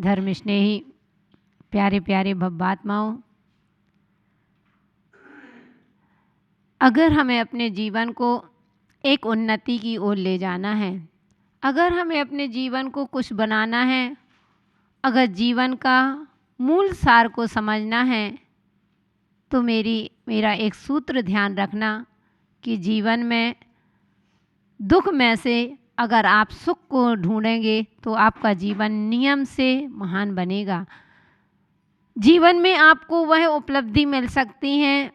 धर्म स्नेही प्यारे प्यारे भव्यात्माओं, अगर हमें अपने जीवन को एक उन्नति की ओर ले जाना है, अगर हमें अपने जीवन को कुछ बनाना है, अगर जीवन का मूल सार को समझना है, तो मेरा एक सूत्र ध्यान रखना कि जीवन में दुख में से अगर आप सुख को ढूंढेंगे तो आपका जीवन नियम से महान बनेगा। जीवन में आपको वह उपलब्धि मिल सकती हैं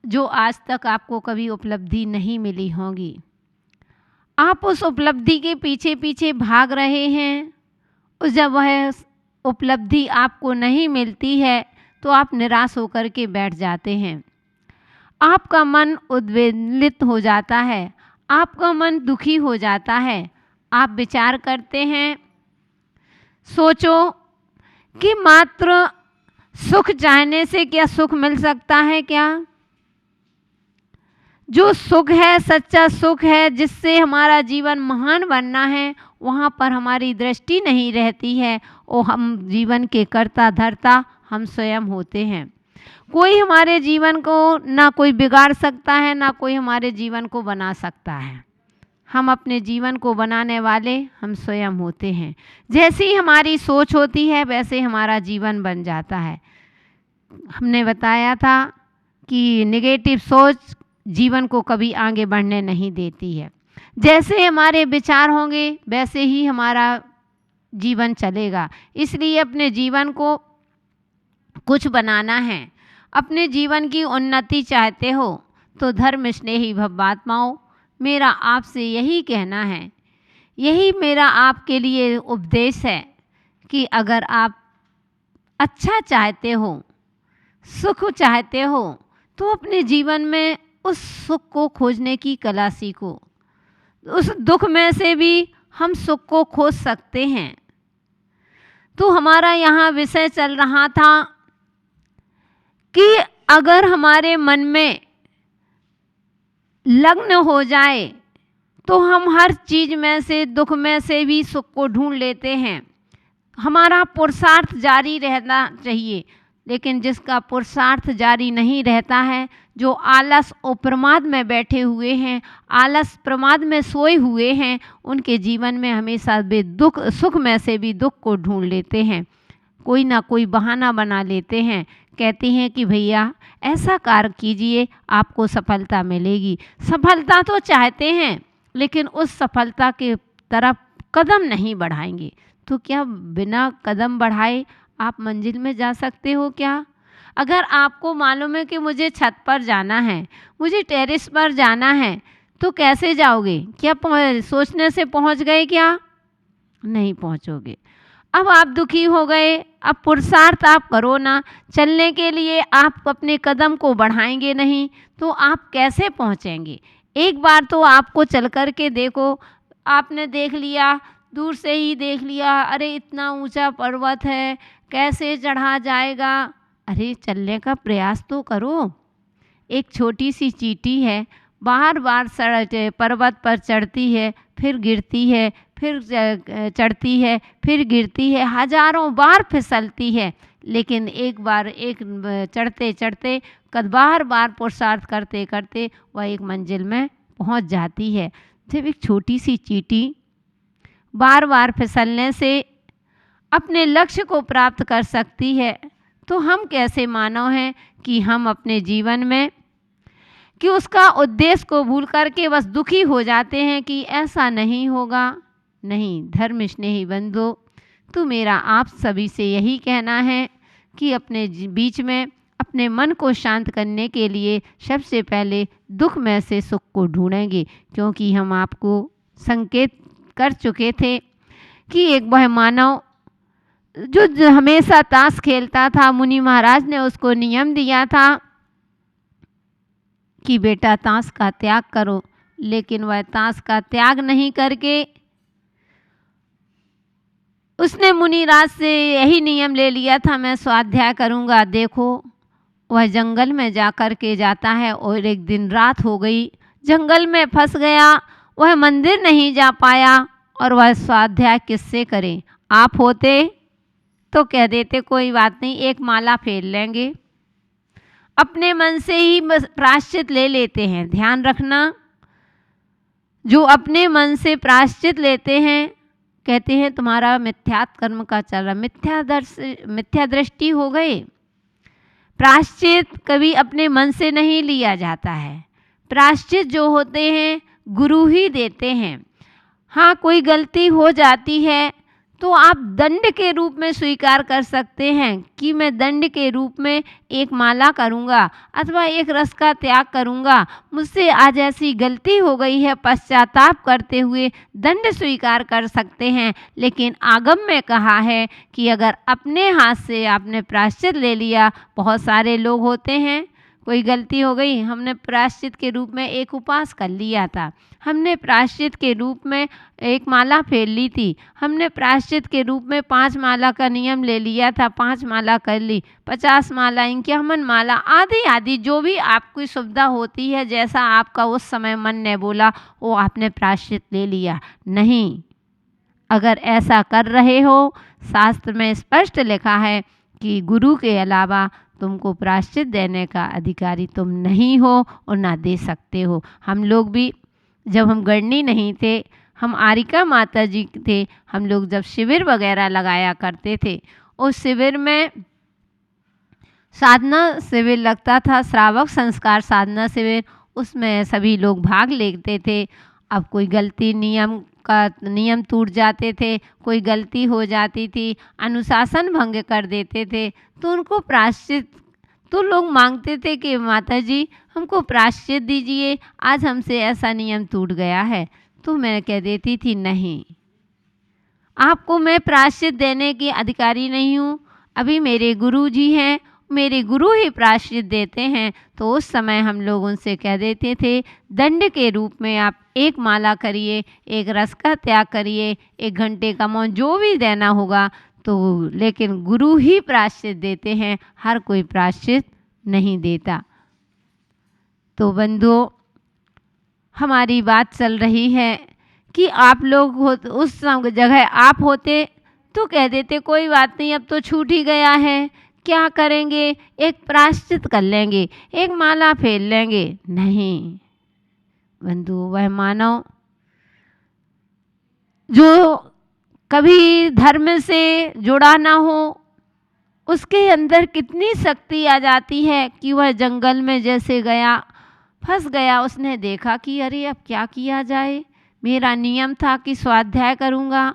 जो आज तक आपको कभी उपलब्धि नहीं मिली होगी। आप उस उपलब्धि के पीछे पीछे भाग रहे हैं, जब वह उपलब्धि आपको नहीं मिलती है तो आप निराश होकर के बैठ जाते हैं। आपका मन उद्वेलित हो जाता है, आपका मन दुखी हो जाता है। आप विचार करते हैं, सोचो कि मात्र सुख चाहने से क्या सुख मिल सकता है क्या? जो सुख है, सच्चा सुख है, जिससे हमारा जीवन महान बनना है, वहाँ पर हमारी दृष्टि नहीं रहती है और हम जीवन के कर्ता धर्ता हम स्वयं होते हैं। कोई हमारे जीवन को ना कोई बिगाड़ सकता है, ना कोई हमारे जीवन को बना सकता है। हम अपने जीवन को बनाने वाले हम स्वयं होते हैं। जैसी हमारी सोच होती है वैसे हमारा जीवन बन जाता है। हमने बताया था कि नेगेटिव सोच जीवन को कभी आगे बढ़ने नहीं देती है। जैसे हमारे विचार होंगे वैसे ही हमारा जीवन चलेगा। इसलिए अपने जीवन को कुछ बनाना है, अपने जीवन की उन्नति चाहते हो तो धर्म स्नेही भव्यात्माओं, मेरा आपसे यही कहना है, यही मेरा आपके लिए उपदेश है कि अगर आप अच्छा चाहते हो, सुख चाहते हो, तो अपने जीवन में उस सुख को खोजने की कला सीखो। उस दुख में से भी हम सुख को खोज सकते हैं। तो हमारा यहाँ विषय चल रहा था कि अगर हमारे मन में लग्न हो जाए तो हम हर चीज़ में से, दुख में से भी सुख को ढूंढ लेते हैं। हमारा पुरुषार्थ जारी रहना चाहिए, लेकिन जिसका पुरुषार्थ जारी नहीं रहता है, जो आलस और प्रमाद में बैठे हुए हैं, आलस प्रमाद में सोए हुए हैं, उनके जीवन में हमेशा वे दुख, सुख में से भी दुख को ढूंढ लेते हैं। कोई ना कोई बहाना बना लेते हैं, कहते हैं कि भैया ऐसा कार्य कीजिए आपको सफलता मिलेगी। सफलता तो चाहते हैं लेकिन उस सफलता के तरफ कदम नहीं बढ़ाएंगे। तो क्या बिना कदम बढ़ाए आप मंजिल में जा सकते हो क्या? अगर आपको मालूम है कि मुझे छत पर जाना है, मुझे टेरेस पर जाना है, तो कैसे जाओगे? क्या सोचने से पहुंच गए क्या? नहीं पहुंचोगे। अब आप दुखी हो गए, अब पुरुषार्थ आप करो ना, चलने के लिए आप अपने कदम को बढ़ाएंगे नहीं तो आप कैसे पहुंचेंगे? एक बार तो आपको चल कर के देखो। आपने देख लिया, दूर से ही देख लिया, अरे इतना ऊंचा पर्वत है, कैसे चढ़ा जाएगा? अरे चलने का प्रयास तो करो। एक छोटी सी चींटी है, बार बार पर्वत पर चढ़ती है, फिर गिरती है, फिर चढ़ती है, फिर गिरती है, हजारों बार फिसलती है, लेकिन एक बार चढ़ते चढ़ते बार बार पुरुषार्थ करते करते वह एक मंजिल में पहुंच जाती है। जब एक छोटी सी चींटी बार बार फिसलने से अपने लक्ष्य को प्राप्त कर सकती है, तो हम कैसे मानव हैं कि हम अपने जीवन में कि उसका उद्देश्य को भूल करके बस दुखी हो जाते हैं कि ऐसा नहीं होगा। नहीं, धर्म स्नेही बंधु, तो मेरा आप सभी से यही कहना है कि अपने बीच में अपने मन को शांत करने के लिए सबसे पहले दुख में से सुख को ढूंढेंगे, क्योंकि हम आपको संकेत कर चुके थे कि एक वह मानव जो हमेशा ताश खेलता था, मुनि महाराज ने उसको नियम दिया था कि बेटा ताश का त्याग करो, लेकिन वह ताश का त्याग नहीं करके उसने मुनिराज से यही नियम ले लिया था, मैं स्वाध्याय करूँगा। देखो वह जंगल में जा कर के जाता है और एक दिन रात हो गई, जंगल में फंस गया, वह मंदिर नहीं जा पाया और वह स्वाध्याय किससे करे? आप होते तो कह देते कोई बात नहीं, एक माला फेर लेंगे। अपने मन से ही प्रायश्चित ले लेते हैं। ध्यान रखना, जो अपने मन से प्रायश्चित लेते हैं, कहते हैं तुम्हारा मिथ्यात्व कर्म का चल रहा, मिथ्या दृष्टि हो गई। प्रायश्चित कभी अपने मन से नहीं लिया जाता है। प्रायश्चित जो होते हैं गुरु ही देते हैं। हाँ, कोई गलती हो जाती है तो आप दंड के रूप में स्वीकार कर सकते हैं कि मैं दंड के रूप में एक माला करूँगा अथवा एक रस का त्याग करूँगा। मुझसे आज ऐसी गलती हो गई है, पश्चाताप करते हुए दंड स्वीकार कर सकते हैं। लेकिन आगम में कहा है कि अगर अपने हाथ से आपने प्रायश्चित ले लिया, बहुत सारे लोग होते हैं, कोई गलती हो गई, हमने प्रायश्चित के रूप में एक उपवास कर लिया था, हमने प्रायश्चित के रूप में एक माला फेर ली थी, हमने प्रायश्चित के रूप में 5 माला का नियम ले लिया था, 5 माला कर ली, 50 माला, 51 माला, आदि आदि जो भी आपकी सुविधा होती है, जैसा आपका उस समय मन ने बोला वो आपने प्रायश्चित ले लिया। नहीं, अगर ऐसा कर रहे हो, शास्त्र में स्पष्ट लिखा है कि गुरु के अलावा तुमको प्रायश्चित देने का अधिकारी तुम नहीं हो और ना दे सकते हो। हम लोग भी जब हम गढ़नी नहीं थे, हम आरिका माता जी थे, हम लोग जब शिविर वगैरह लगाया करते थे, उस शिविर में साधना शिविर लगता था, श्रावक संस्कार साधना शिविर, उसमें सभी लोग भाग लेते थे। अब कोई गलती नियम टूट जाते थे, कोई गलती हो जाती थी, अनुशासन भंग कर देते थे, तो उनको प्रायश्चित, तो लोग मांगते थे कि माता जी हमको प्रायश्चित दीजिए, आज हमसे ऐसा नियम टूट गया है। तो मैं कह देती थी नहीं, आपको मैं प्रायश्चित देने की अधिकारी नहीं हूँ, अभी मेरे गुरु जी हैं, मेरे गुरु ही प्रायश्चित देते हैं। तो उस समय हम लोग उनसे कह देते थे दंड के रूप में आप एक माला करिए, एक रस का त्याग करिए, 1 घंटे का मौन, जो भी देना होगा तो, लेकिन गुरु ही प्रायश्चित देते हैं, हर कोई प्रायश्चित नहीं देता। तो बंधुओं, हमारी बात चल रही है कि आप लोग हो, उस जगह आप होते तो कह देते कोई बात नहीं, अब तो छूट ही गया है, क्या करेंगे, एक प्रायश्चित कर लेंगे, एक माला फेर लेंगे। नहीं बंधु, वह मानव जो कभी धर्म से जुड़ा ना हो, उसके अंदर कितनी शक्ति आ जाती है कि वह जंगल में जैसे गया, फंस गया, उसने देखा कि अरे अब क्या किया जाए, मेरा नियम था कि स्वाध्याय करूँगा,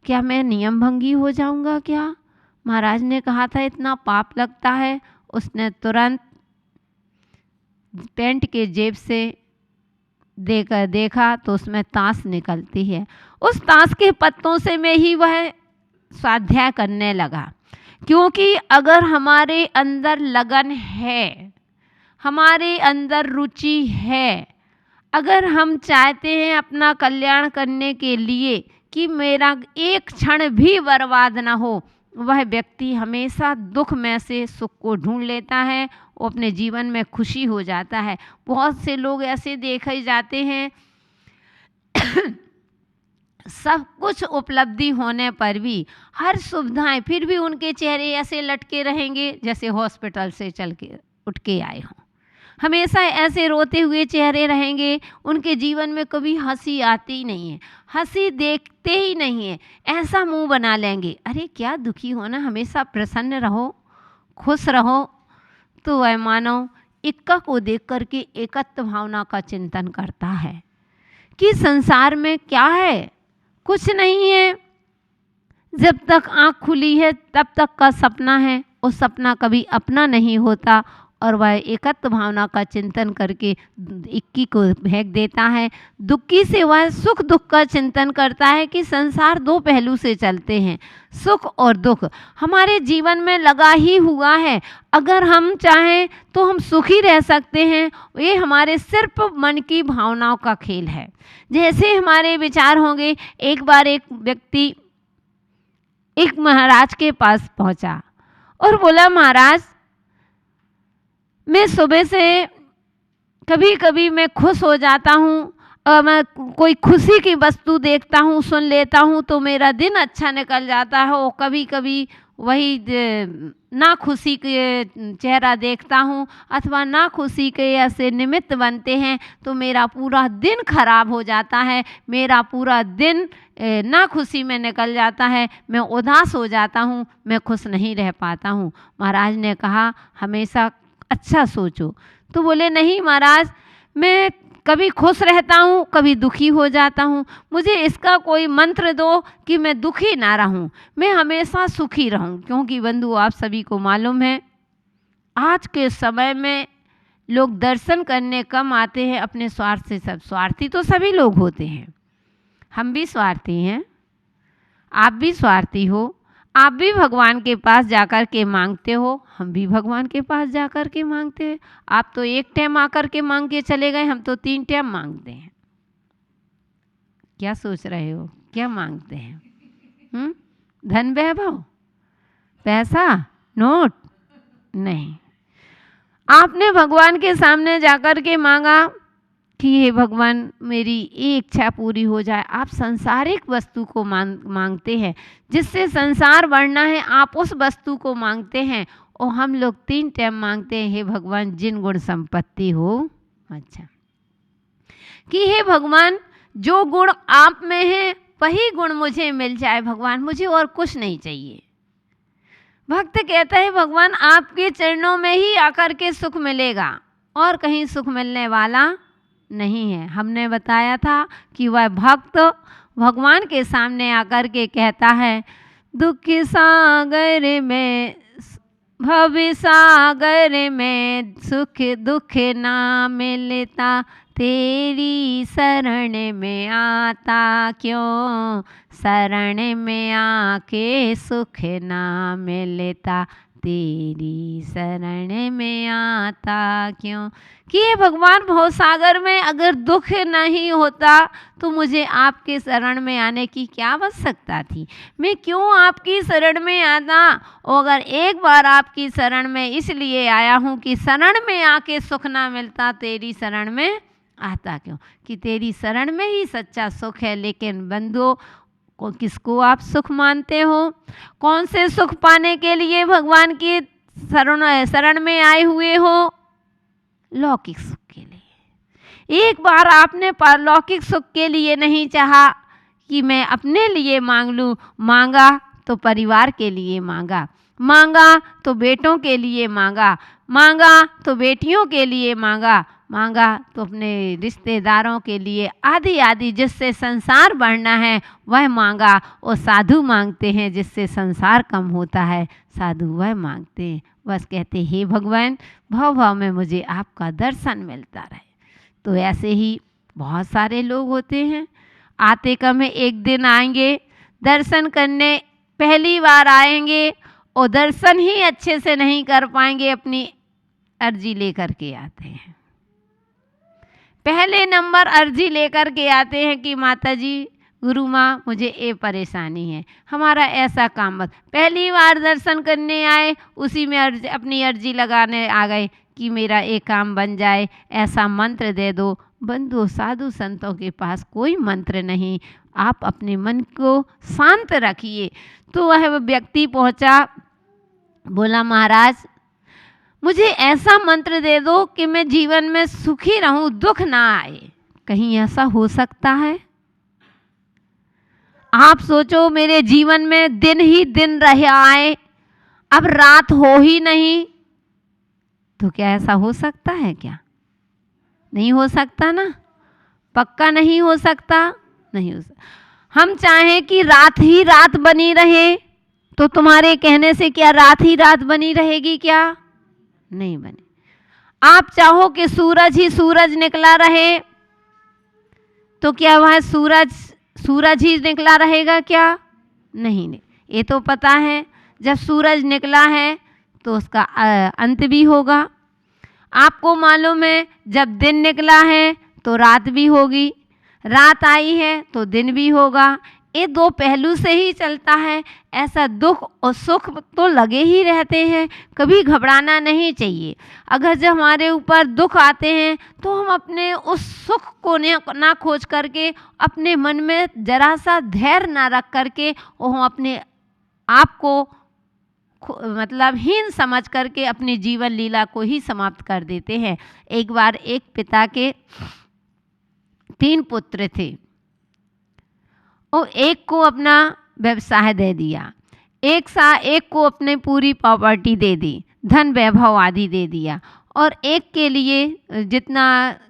क्या मैं नियम भंगी हो जाऊँगा क्या? महाराज ने कहा था इतना पाप लगता है। उसने तुरंत पैंट के जेब से देकर देखा तो उसमें ताश निकलती है, उस ताश के पत्तों से में ही वह स्वाध्याय करने लगा। क्योंकि अगर हमारे अंदर लगन है, हमारे अंदर रुचि है, अगर हम चाहते हैं अपना कल्याण करने के लिए कि मेरा एक क्षण भी बर्बाद ना हो, वह व्यक्ति हमेशा दुख में से सुख को ढूंढ लेता है, वो अपने जीवन में खुशी हो जाता है। बहुत से लोग ऐसे देखे जाते हैं सब कुछ उपलब्धि होने पर भी, हर सुविधाएं, फिर भी उनके चेहरे ऐसे लटके रहेंगे जैसे हॉस्पिटल से चल के उठ के आए हों। हमेशा ऐसे रोते हुए चेहरे रहेंगे, उनके जीवन में कभी हंसी आती ही नहीं है, हंसी देखते ही नहीं है, ऐसा मुंह बना लेंगे, अरे क्या दुखी होना, हमेशा प्रसन्न रहो, खुश रहो। तो वह मानव इक्का को देख करके एकत्व भावना का चिंतन करता है कि संसार में क्या है, कुछ नहीं है। जब तक आँख खुली है तब तक का सपना है, वो सपना कभी अपना नहीं होता। और वह एकत्व भावना का चिंतन करके इक्की को फेंक देता है। दुखी से वह सुख दुख का चिंतन करता है कि संसार 2 पहलू से चलते हैं, सुख और दुख हमारे जीवन में लगा ही हुआ है। अगर हम चाहें तो हम सुखी रह सकते हैं, ये हमारे सिर्फ मन की भावनाओं का खेल है। जैसे हमारे विचार होंगे। एक बार एक व्यक्ति एक महाराज के पास पहुंचा और बोला, महाराज मैं सुबह से कभी कभी मैं खुश हो जाता हूँ, और मैं कोई खुशी की वस्तु देखता हूँ, सुन लेता हूँ तो मेरा दिन अच्छा निकल जाता है, और कभी कभी वही ना खुशी के चेहरा देखता हूँ अथवा ना खुशी के ऐसे निमित्त बनते हैं तो मेरा पूरा दिन खराब हो जाता है, मेरा पूरा दिन ना खुशी में निकल जाता है, मैं उदास हो जाता हूँ, मैं खुश नहीं रह पाता हूँ। महाराज ने कहा हमेशा अच्छा सोचो। तो बोले नहीं महाराज, मैं कभी खुश रहता हूँ, कभी दुखी हो जाता हूँ, मुझे इसका कोई मंत्र दो कि मैं दुखी ना रहूँ, मैं हमेशा सुखी रहूँ। क्योंकि बंधु आप सभी को मालूम है आज के समय में लोग दर्शन करने कम आते हैं अपने स्वार्थ से। सब स्वार्थी तो सभी लोग होते हैं, हम भी स्वार्थी हैं, आप भी स्वार्थी हो, आप भी भगवान के पास जाकर के मांगते हो, हम भी भगवान के पास जाकर के मांगते हैं। आप तो एक टाइम आकर के मांग के चले गए, हम तो 3 टाइम मांगते हैं। क्या सोच रहे हो, क्या मांगते हैं? धन वैभव, पैसा, नोट? नहीं, आपने भगवान के सामने जाकर के मांगा कि हे भगवान मेरी ये इच्छा पूरी हो जाए। आप सांसारिक वस्तु को मांगते हैं, जिससे संसार बढ़ना है आप उस वस्तु को मांगते हैं। और हम लोग 3 टाइम मांगते हैं हे भगवान जिन गुण संपत्ति हो। अच्छा, कि हे भगवान जो गुण आप में है वही गुण मुझे मिल जाए भगवान, मुझे और कुछ नहीं चाहिए। भक्त कहता है भगवान आपके चरणों में ही आकर के सुख मिलेगा, और कहीं सुख मिलने वाला नहीं है। हमने बताया था कि वह भक्त भगवान के सामने आकर के कहता है दुख सागर में भव सागर में सुख दुख ना मिलता, तेरी शरण में आता क्यों, शरण में आके सुख ना मिलता, तेरी शरण में आता क्यों। कि ये भगवान भव सागर में अगर दुख नहीं होता तो मुझे आपके शरण में आने की क्या आवश्यकता थी, मैं क्यों आपकी शरण में आता। और अगर एक बार आपकी शरण में इसलिए आया हूँ कि शरण में आके सुख ना मिलता, तेरी शरण में आता क्यों, कि तेरी शरण में ही सच्चा सुख है। लेकिन बंधुओं किसको आप सुख मानते हो, कौन से सुख पाने के लिए भगवान की शरण में आए हुए हो? लौकिक सुख के लिए। एक बार आपने पारलौकिक सुख के लिए नहीं चाहा कि मैं अपने लिए मांग लूँ, मांगा तो परिवार के लिए मांगा, मांगा तो बेटों के लिए मांगा, मांगा तो बेटियों के लिए मांगा, मांगा तो अपने रिश्तेदारों के लिए, आदि आदि जिससे संसार बढ़ना है वह मांगा। और साधु मांगते हैं जिससे संसार कम होता है, साधु वह मांगते हैं, बस कहते हे भगवान भाव भाव में मुझे आपका दर्शन मिलता रहे। तो ऐसे ही बहुत सारे लोग होते हैं, आते कम है, एक दिन आएंगे दर्शन करने, पहली बार आएंगे और दर्शन ही अच्छे से नहीं कर पाएंगे, अपनी अर्जी लेकर के आते हैं। पहले नंबर अर्जी लेकर के आते हैं कि माता जी गुरु माँ मुझे ये परेशानी है, हमारा ऐसा काम मत। पहली बार दर्शन करने आए उसी में अपनी अर्जी लगाने आ गए कि मेरा एक काम बन जाए, ऐसा मंत्र दे दो। बंधु साधु संतों के पास कोई मंत्र नहीं, आप अपने मन को शांत रखिए। तो वह व्यक्ति पहुंचा, बोला महाराज मुझे ऐसा मंत्र दे दो कि मैं जीवन में सुखी रहूं, दुख ना आए। कहीं ऐसा हो सकता है? आप सोचो मेरे जीवन में दिन ही दिन रह आए, अब रात हो ही नहीं, तो क्या ऐसा हो सकता है? क्या नहीं हो सकता ना, पक्का नहीं हो सकता, नहीं हो सकता। हम चाहें कि रात ही रात बनी रहे तो तुम्हारे कहने से क्या रात ही रात बनी रहेगी? क्या नहीं बने। आप चाहो कि सूरज ही सूरज निकला रहे तो क्या वह सूरज ही निकला रहेगा? क्या नहीं। ये तो पता है जब सूरज निकला है तो उसका अंत भी होगा। आपको मालूम है जब दिन निकला है तो रात भी होगी, रात आई है तो दिन भी होगा। ये दो पहलू से ही चलता है। ऐसा दुख और सुख तो लगे ही रहते हैं, कभी घबराना नहीं चाहिए। अगर जब हमारे ऊपर दुख आते हैं तो हम अपने उस सुख को ना खोज करके, अपने मन में जरा सा धैर्य ना रख करके, और हम अपने आप को मतलब हीन समझ करके अपनी जीवन लीला को ही समाप्त कर देते हैं। एक बार एक पिता के 3 पुत्र थे और एक को अपना व्यवसाय दे दिया, एक को अपने पूरी प्रॉपर्टी दे दी, धन वैभव आदि दे दिया, और एक के लिए जितना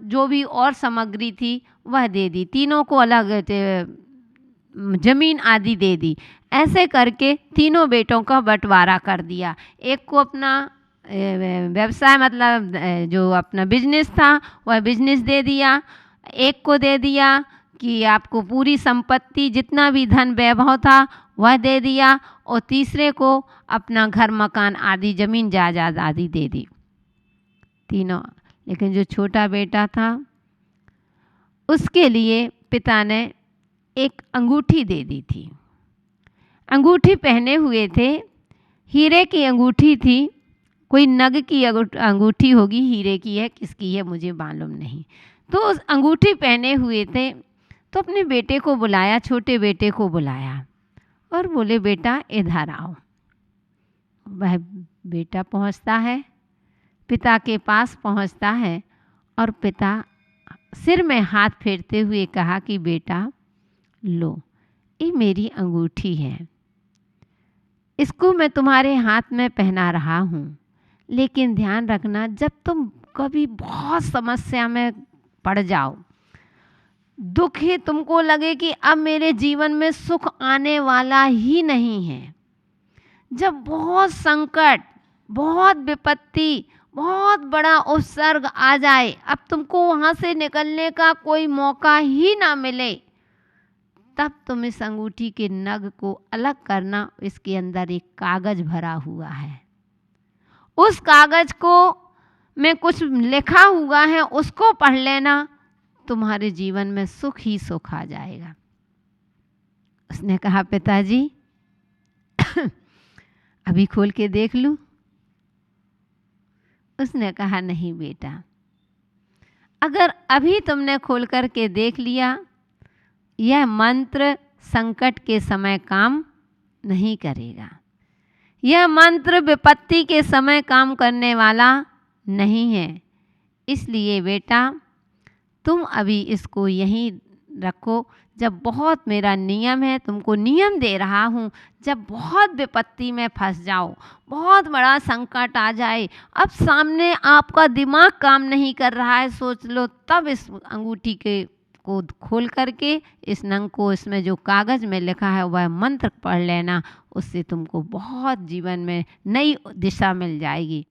जो भी और सामग्री थी वह दे दी। तीनों को अलग जमीन आदि दे दी। ऐसे करके तीनों बेटों का बंटवारा कर दिया। एक को अपना व्यवसाय मतलब जो अपना बिजनेस था वह बिजनेस दे दिया, एक को दे दिया कि आपको पूरी संपत्ति जितना भी धन वैभव था वह दे दिया, और तीसरे को अपना घर मकान आदि जमीन जायदाद आदि दे दी तीनों। लेकिन जो छोटा बेटा था उसके लिए पिता ने एक अंगूठी दे दी थी। अंगूठी पहने हुए थे, हीरे की अंगूठी थी, कोई नग की अंगूठी होगी, हीरे की है किसकी है मुझे मालूम नहीं। तो उस अंगूठी पहने हुए थे, तो अपने बेटे को बुलाया, छोटे बेटे को बुलाया और बोले बेटा इधर आओ। वह बेटा पहुंचता है, पिता के पास पहुंचता है और पिता सिर में हाथ फेरते हुए कहा कि बेटा लो, ये मेरी अंगूठी है, इसको मैं तुम्हारे हाथ में पहना रहा हूँ, लेकिन ध्यान रखना जब तुम कभी बहुत समस्या में पड़ जाओ, दुख ही तुमको लगे कि अब मेरे जीवन में सुख आने वाला ही नहीं है, जब बहुत संकट, बहुत विपत्ति, बहुत बड़ा उपसर्ग आ जाए, अब तुमको वहाँ से निकलने का कोई मौका ही ना मिले, तब तुम इस अंगूठी के नग को अलग करना। इसके अंदर एक कागज भरा हुआ है, उस कागज को में कुछ लिखा हुआ है, उसको पढ़ लेना, तुम्हारे जीवन में सुख ही सुख आ जाएगा। उसने कहा पिताजी अभी खोल के देख लूं? उसने कहा नहीं बेटा, अगर अभी तुमने खोल कर के देख लिया, यह मंत्र संकट के समय काम नहीं करेगा, यह मंत्र विपत्ति के समय काम करने वाला नहीं है। इसलिए बेटा तुम अभी इसको यहीं रखो, जब बहुत मेरा नियम है, तुमको नियम दे रहा हूँ, जब बहुत विपत्ति में फंस जाओ, बहुत बड़ा संकट आ जाए, अब सामने आपका दिमाग काम नहीं कर रहा है, सोच लो, तब इस अंगूठी के को खोल करके इस नंग को, इसमें जो कागज़ में लिखा है वह मंत्र पढ़ लेना, उससे तुमको बहुत जीवन में नई दिशा मिल जाएगी।